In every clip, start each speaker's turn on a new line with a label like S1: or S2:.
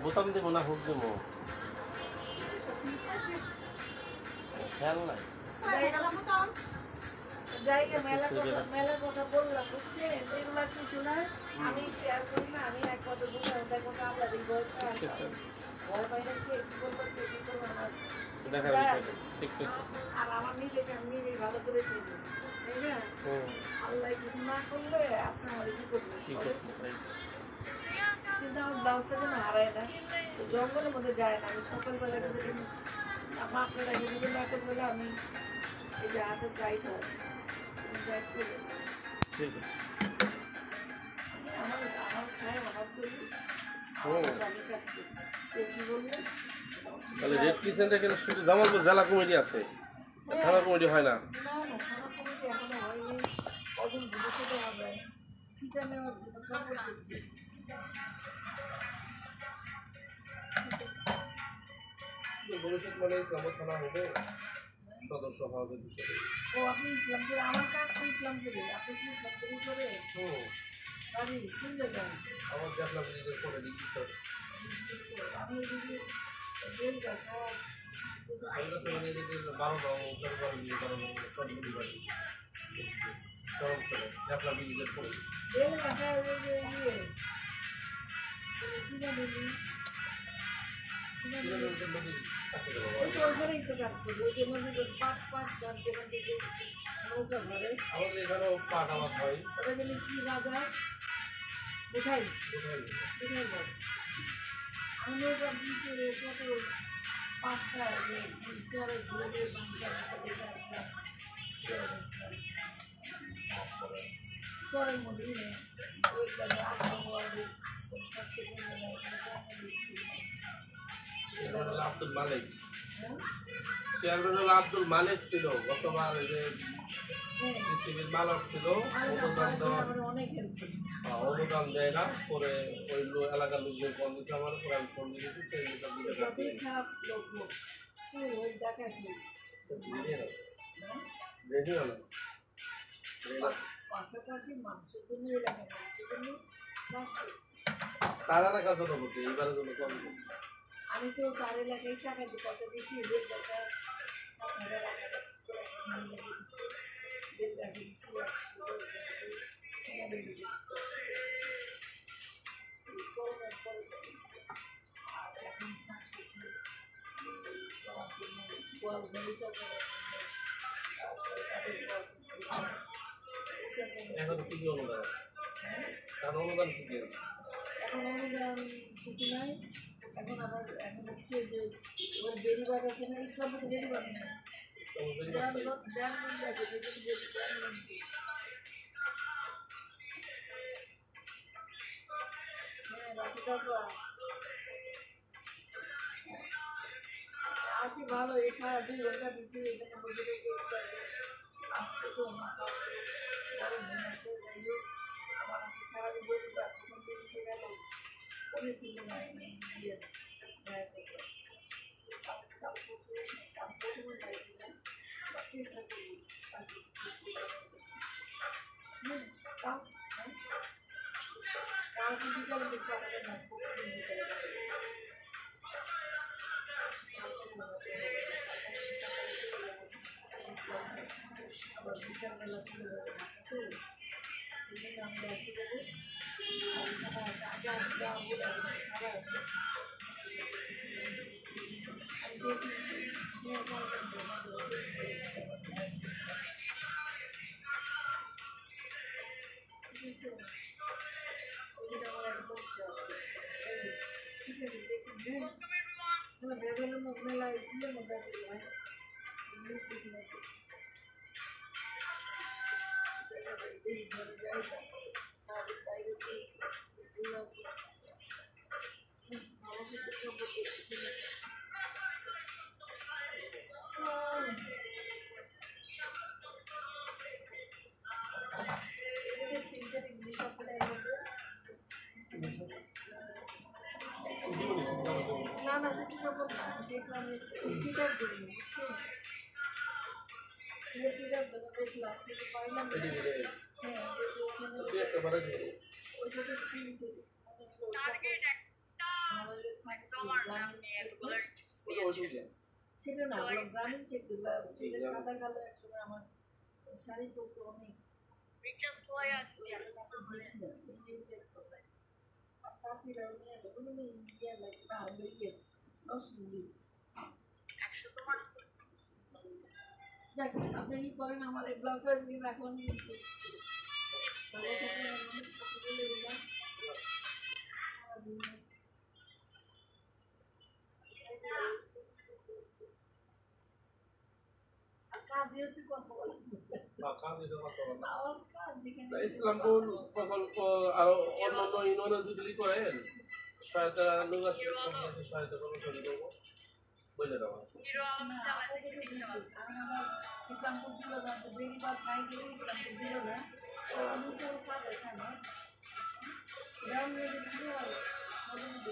S1: বোতাম দেবো না হুক দেবো খেয়াল নাই
S2: জায়গা মেলার কথা বললাম বুঝছেন এগুলা কিছু না আমি শেয়ার করি না আমি এক কথা বুঝলাম ওটা কথা আমরা দেখবো ভয় পাই না কি করবো আর আমার নিজেকে আমি নিজেই ভালো করে চিনি তাই না আল্লাহ কিছু না করলে আপনি আমার কি করবেন কিন্তু আমার ব্লাউজটা যেন হারায় না জঙ্গলের মধ্যে যায় না আমি সকালবেলা কিন্তু আপনারা যদি না করলে আমি এই যে হাতে টাইট হয়
S1: তাহলে রেড কিচেনটা এখানে শুধু জামালপুর জেলা কমিটি আছে থানা কমিটি হয় না ভবিষ্যৎ মানে ইসলাম থানা হবে সদস্য হওয়া যায়
S2: ও আপনি ইসলাম করে আমার কাজ তো ইসলাম করে আপনি কি ইসলাম করে বাড়ি শুনতে যান
S1: আমার দেখলাম নিজের করে দিচ্ছি স্যার
S2: আমি এদিকে বেল গাছ
S1: আমরা তো মানে এদিকে 12 নিয়ে কারণ সবগুলি বাড়ি চরম করে দেখলাম নিজের করে
S2: বেল গাছা ওই যে ইয়ে কিনা দিবি ওই তো ওইখানেই তো কাজ করবো ওই যে নদীতে পাট গাছ যেখান থেকে নৌকা ধরে
S1: আমাদের এখানেও পাট আমার হয়
S2: ওটা গেলে কি বাজার কোথায় বল আমি নৌকা দিতে কত পাঁচটা চরে ঘুরে চরের মধ্যে ওইখানে
S1: আব্দুল মালিক চেয়ারম্যান আব্দুল মালিক ছিল গতবার ওই যে পৃথিবীর মালক ছিল অনুদান দেয় না পরে ওই এলাকার লোকজন ফোন দিচ্ছে আমার পরে আমি ফোন দিয়েছি
S2: পাশাপাশি মানুষের জন্য এলাকা মানুষের জন্য
S1: তার এলাকার জন্য বলছি এইবারের জন্য কম
S2: আমি তো তার এলাকায় টাকা দিয়ে কথা দিচ্ছি বেল টাকা 7,000 এখন কি অনুদান তার অনুদান কি এখন অনুদান ছুটি নাই এখন আবার এখন হচ্ছে যে ওই বেরিবাগ আছে না ইসলামপুর বেরিবাগ না আসি ভালো এই সারা 2 ঘন্টা দিচ্ছি এখানে বসে থেকে আসতে তো সারাদিন বেরিবাগ প্রথম দিকে গেল অনেক ছিল না চেষ্টা করি কালকে বিকালে বিকালে না আবার বিকালবেলা চলে যাবে সেই জন্য আমি দেখতে দেবো মেলায় দিয়ে মধ্যে দেখলাম পিটার জন্য পিটার জন্য দেখলাম কিন্তু পাইলাম না। হ্যাঁ ওখানে ওই সাথে সেটা না গ্রামীণ চেক যেটা সাদা কালো একসময় আমার শাড়ি পরছে অনেক যাক আপনি কি করেন আমার এই ব্লাউজের দিন রাখলাম কাজে হচ্ছে কথা বলা
S1: ইসলামপুর প্রকল্প আরো অন্যান্য ইউনিয়নে যদি করেন সহায়তা লোক আছে সহায়তা কর্মচারী করবো বলে দেওয়া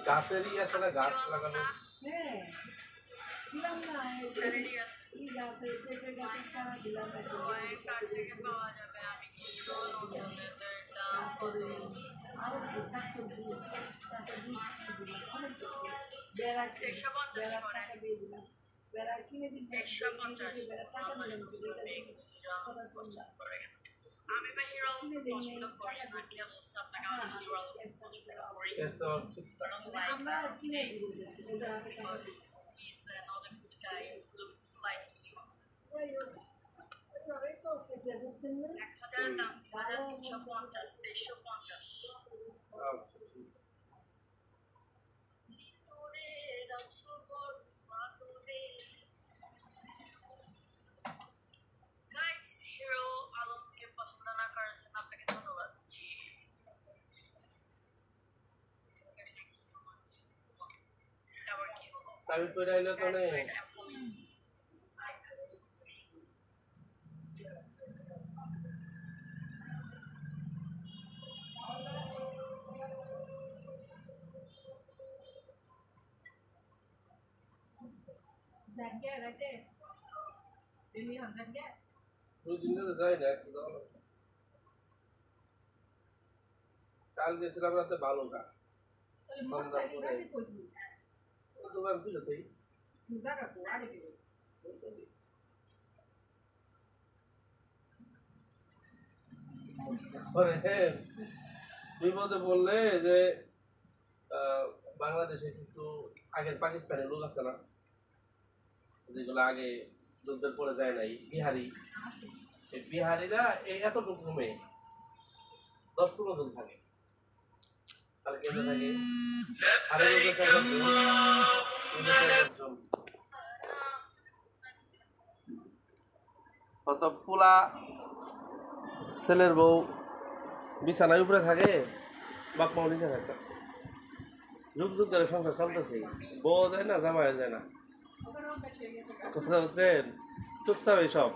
S1: গাছেরই আছে না গাছ লাগানো
S2: হ্যাঁ দিলাম না এই গাছের পেঁপে গাছের চারা দিলাম তারপরে আরো শাকসবজি বেড়া টাকা দিয়ে দিলাম বেড়া কিনে দিন বেড়া টাকা দিলাম কথা শুনলাম
S3: আমি বা হিরো পছন্দ করি না কেবল আপনাকে আমার হিরো পছন্দ করি
S2: আমরা কিনে দিব
S3: other good guys look like you. 1000 দাম 2350 2350 Guys, হিরো আলমকে পছন্দ না করার জন্য আপনাকে ধন্যবাদ
S1: আমি পরে আইলে তো নেই
S2: জায়গা রাতে দিল্লি হন জায়গা
S1: দুই দিন ধরে যাই না কাল গেছিলাম রাতে ভালো না
S2: তাহলে মোটরসাইকেল রাতে কই দিই
S1: দোকান খুলে দেই
S2: জায়গা কো আরে কি
S1: পরে বিপদে বললে যে বাংলাদেশে কিছু আগের পাকিস্তানের লোক আছে না যেগুলো আগে যুদ্ধের পরে যায় নাই বিহারি এই বিহারিরা এই এতটুকু কমে 10-15 জন থাকে তাহলে কেমন থাকে আরে কত পোলা ছেলের বউ বিছানায় উপরে থাকে বাপ মাও নিচে থাকতেছে যুগ যুগ ধরে সংসার চলতেছে বউ যায় না জামাই যায় না কথা হচ্ছেন চুপচাপ এইসব